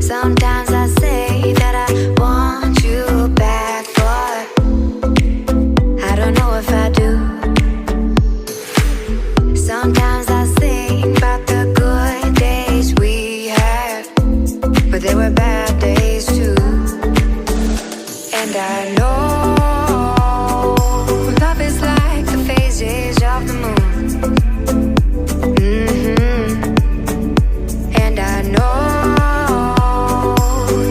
Sometimes I say that I want you back, but I don't know if I do. Sometimes I think about the good days we had, but there were bad days too. And I know love is like the phases of the moon. And I know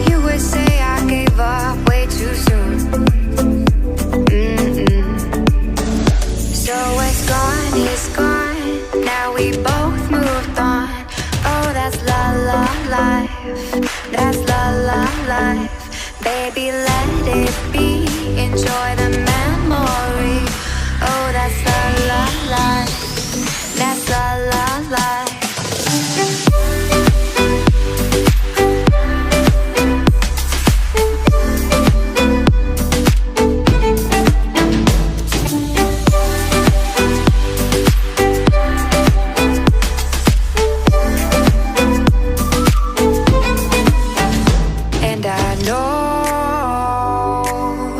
you would say I gave up way too soon. So it's gone, now we both moved on. Oh, that's la la life, that's la la life. Baby, let it be, enjoy the memory. Oh, that's la la life, that's la la life.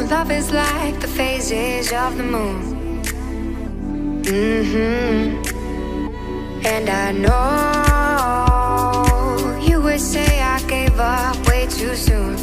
Love is like the phases of the moon. And I know you would say I gave up way too soon.